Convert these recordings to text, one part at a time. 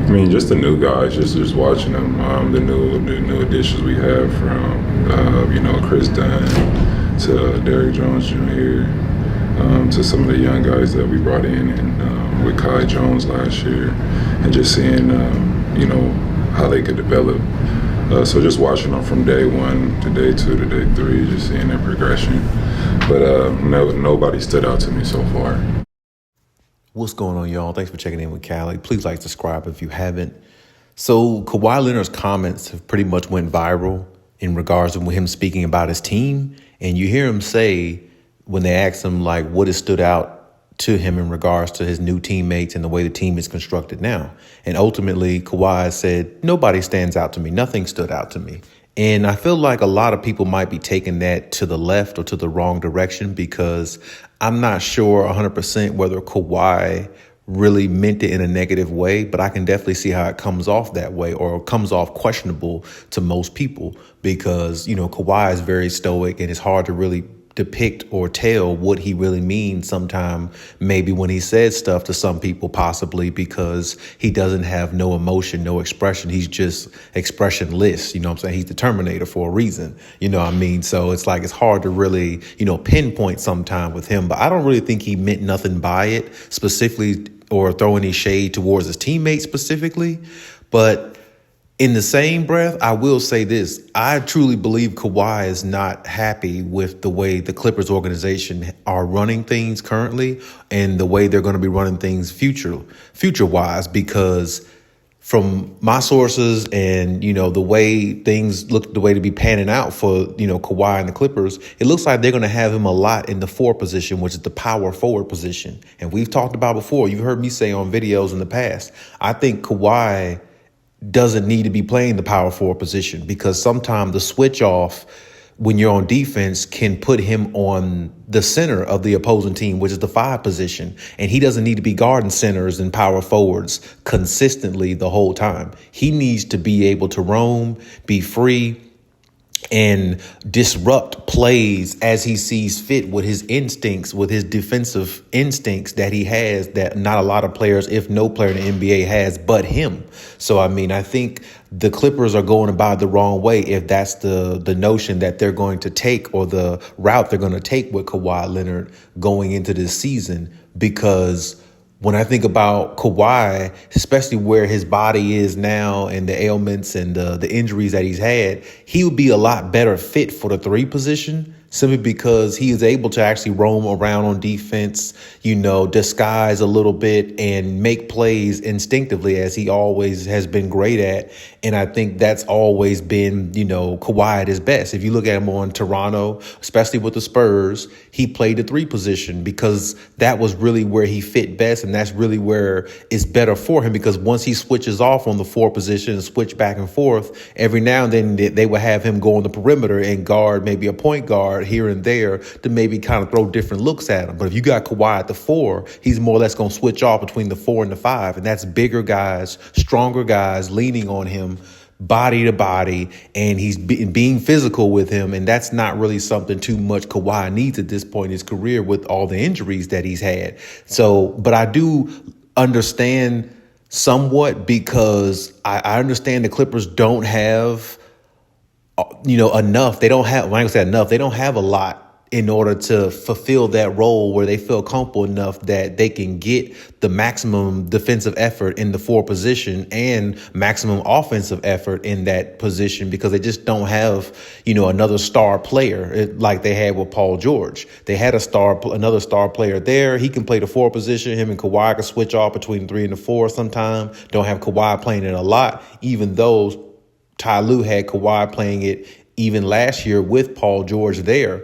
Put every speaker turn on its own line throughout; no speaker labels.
I mean, just the new guys, just watching them, the new additions we have from Chris Dunn to Derrick Jones Jr. To some of the young guys that we brought in and with Kai Jones last year, and just seeing how they could develop. So just watching them from day one to day two to day three, just seeing their progression. But nobody stood out to me so far.
What's going on, y'all? Thanks for checking in with Callie. Please like, subscribe if you haven't. So Kawhi Leonard's comments have pretty much went viral in regards to him speaking about his team. And you hear him say, when they ask him, like, what has stood out to him in regards to his new teammates and the way the team is constructed now. And ultimately, Kawhi said, nobody stands out to me. Nothing stood out to me. And I feel like a lot of people might be taking that to the left or to the wrong direction, because I'm not sure 100% whether Kawhi really meant it in a negative way, but I can definitely see how it comes off that way, or comes off questionable to most people, because, Kawhi is very stoic and it's hard to really depict or tell what he really means sometime, maybe when he says stuff to some people, possibly because he doesn't have no emotion, no expression. He's just expressionless. You know what I'm saying? He's the Terminator for a reason. You know what I mean? So it's like, it's hard to really, pinpoint sometime with him, but I don't really think he meant nothing by it specifically or throw any shade towards his teammates specifically. But in the same breath, I will say this. I truly believe Kawhi is not happy with the way the Clippers organization are running things currently and the way they're going to be running things future-wise, because from my sources and, the way things look, the way to be panning out for, Kawhi and the Clippers, it looks like they're going to have him a lot in the 4 position, which is the power forward position. And we've talked about before, you've heard me say on videos in the past, I think Kawhi doesn't need to be playing the power forward position, because sometimes the switch off when you're on defense can put him on the center of the opposing team, which is the 5 position. And he doesn't need to be guarding centers and power forwards consistently the whole time. He needs to be able to roam, be free, and disrupt plays as he sees fit with his instincts, with his defensive instincts that he has, that not a lot of players, if no player in the NBA has, but him. So, I think the Clippers are going about the wrong way if that's the notion that they're going to take, or the route they're going to take with Kawhi Leonard going into this season. Because when I think about Kawhi, especially where his body is now and the ailments and the injuries that he's had, he would be a lot better fit for the 3 position, simply because he is able to actually roam around on defense, disguise a little bit and make plays instinctively, as he always has been great at. And I think that's always been, Kawhi at his best. If you look at him on Toronto, especially with the Spurs, he played the 3 position because that was really where he fit best. And that's really where it's better for him, because once he switches off on the 4 position and switch back and forth, every now and then they will have him go on the perimeter and guard maybe a point guard here and there to maybe kind of throw different looks at him. But if you got Kawhi at the 4, he's more or less going to switch off between the 4 and the 5. And that's bigger guys, stronger guys leaning on him, body to body, and he's being physical with him. And that's not really something too much Kawhi needs at this point in his career with all the injuries that he's had. So, but I do understand somewhat, because I understand the Clippers don't have enough. They don't have, when I say enough, they don't have a lot in order to fulfill that role where they feel comfortable enough that they can get the maximum defensive effort in the 4 position and maximum offensive effort in that position, because they just don't have, another star player like they had with Paul George. They had another star player there. He can play the 4 position. Him and Kawhi can switch off between 3 and the 4 sometime. Don't have Kawhi playing it a lot, even though Ty Lue had Kawhi playing it even last year with Paul George there.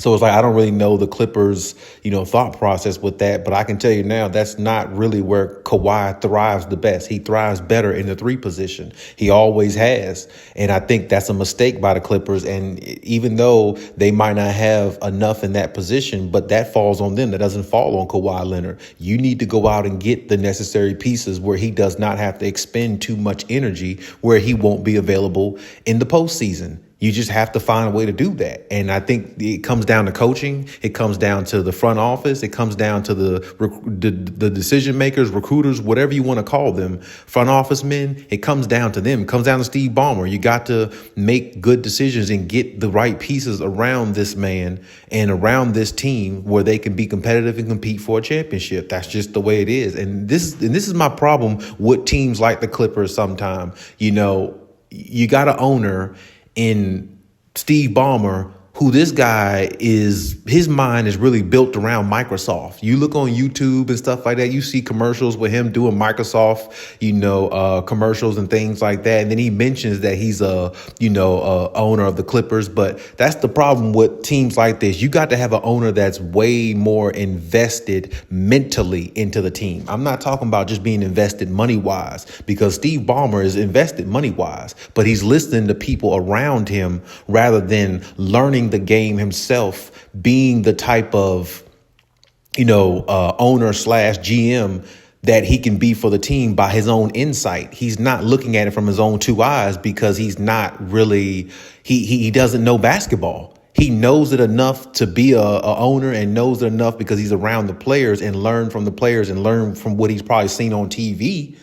So it's like, I don't really know the Clippers, thought process with that. But I can tell you now, that's not really where Kawhi thrives the best. He thrives better in the 3 position. He always has. And I think that's a mistake by the Clippers. And even though they might not have enough in that position, but that falls on them. That doesn't fall on Kawhi Leonard. You need to go out and get the necessary pieces where he does not have to expend too much energy, where he won't be available in the postseason. You just have to find a way to do that. And I think it comes down to coaching. It comes down to the front office. It comes down to the decision makers, recruiters, whatever you want to call them, front office men. It comes down to them. It comes down to Steve Ballmer. You got to make good decisions and get the right pieces around this man and around this team where they can be competitive and compete for a championship. That's just the way it is. And this is my problem with teams like the Clippers sometimes. You know, you got an owner in Steve Ballmer, who this guy is, his mind is really built around Microsoft. You look on YouTube and stuff like that, you see commercials with him doing Microsoft, commercials and things like that. And then he mentions that he's a owner of the Clippers. But that's the problem with teams like this. You got to have an owner that's way more invested mentally into the team. I'm not talking about just being invested money wise, because Steve Ballmer is invested money wise, but he's listening to people around him rather than learning the game himself, being the type of, owner / GM that he can be for the team by his own insight. He's not looking at it from his own two eyes because he's not really, he doesn't know basketball. He knows it enough to be a owner, and knows it enough because he's around the players and learn from the players and learn from what he's probably seen on TV,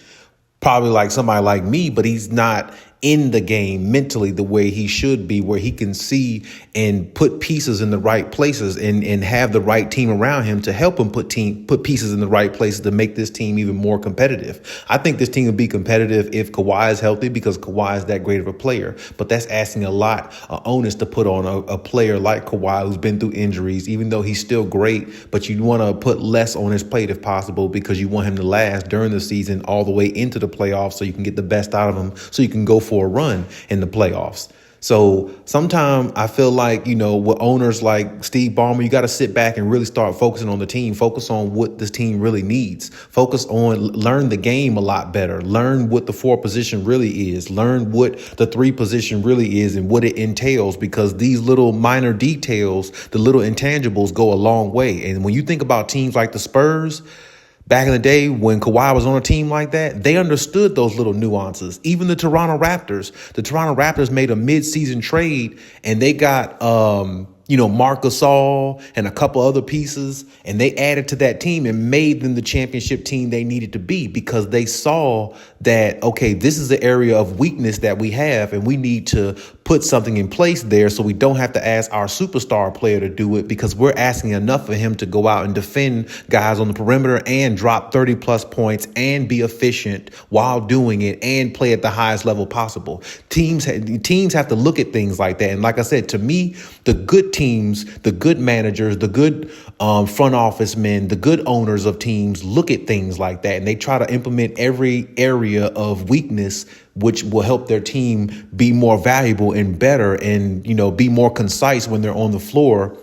probably like somebody like me, but he's not in the game mentally the way he should be, where he can see and put pieces in the right places and have the right team around him to help him put pieces in the right places to make this team even more competitive. I think this team would be competitive if Kawhi is healthy, because Kawhi is that great of a player. But that's asking a lot of onus to put on a player like Kawhi, who's been through injuries, even though he's still great. But you want to put less on his plate if possible, because you want him to last during the season all the way into the playoffs, so you can get the best out of him, so you can go for a run in the playoffs. So sometimes I feel like, with owners like Steve Ballmer, you got to sit back and really start focusing on the team, focus on what this team really needs, learn the game a lot better, learn what the 4 position really is, learn what the 3 position really is and what it entails, because these little minor details, the little intangibles, go a long way. And when you think about teams like the Spurs, back in the day when Kawhi was on a team like that, they understood those little nuances. Even the Toronto Raptors made a mid-season trade, and they got Marc Gasol and a couple other pieces, and they added to that team and made them the championship team they needed to be, because they saw that, okay, this is the area of weakness that we have, and we need to put something in place there so we don't have to ask our superstar player to do it, because we're asking enough of him to go out and defend guys on the perimeter and drop 30 plus points and be efficient while doing it and play at the highest level possible. Teams have to look at things like that. And like I said, to me, the good teams, the good managers, the good front office men, the good owners of teams look at things like that, and they try to implement every area of weakness, which will help their team be more valuable and better and, be more concise when they're on the floor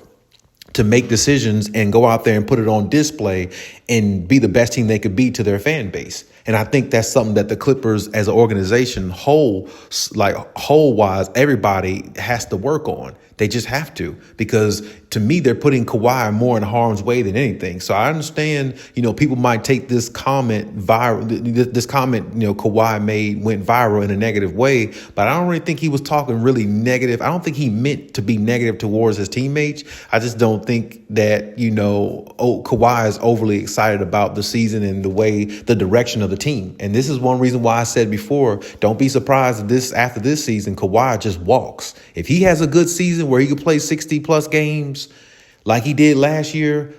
to make decisions and go out there and put it on display and be the best team they could be to their fan base. And I think that's something that the Clippers as an organization whole wise, everybody has to work on. They just have to, because to me, they're putting Kawhi more in harm's way than anything. So I understand, people might take this comment viral. This comment, Kawhi went viral in a negative way, but I don't really think he was talking really negative. I don't think he meant to be negative towards his teammates. I just don't think that, Kawhi is overly excited about the season and the direction of the team. And this is one reason why I said before, don't be surprised if after this season, Kawhi just walks. If he has a good season where he can play 60 plus games like he did last year,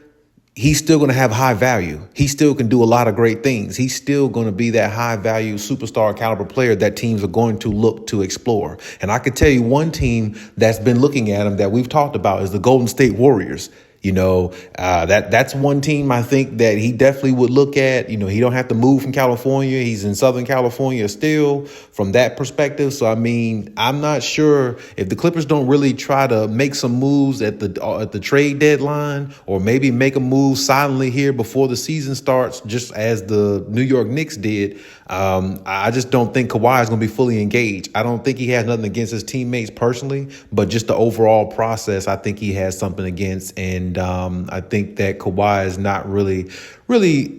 he's still going to have high value. He still can do a lot of great things. He's still going to be that high value superstar caliber player that teams are going to look to explore. And I could tell you one team that's been looking at him that we've talked about is the Golden State Warriors. That's one team I think that he definitely would look at. He don't have to move from California. He's in Southern California still from that perspective. So, I'm not sure if the Clippers don't really try to make some moves at the trade deadline, or maybe make a move silently here before the season starts, just as the New York Knicks did. I just don't think Kawhi is going to be fully engaged. I don't think he has nothing against his teammates personally, but just the overall process, I think he has something against. And And I think that Kawhi is not really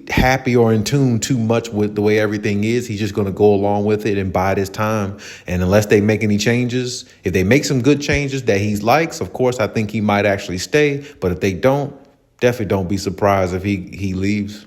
happy or in tune too much with the way everything is. He's just going to go along with it and bide his time. And unless they make any changes, if they make some good changes that he likes, of course, I think he might actually stay. But if they don't, definitely don't be surprised if he leaves.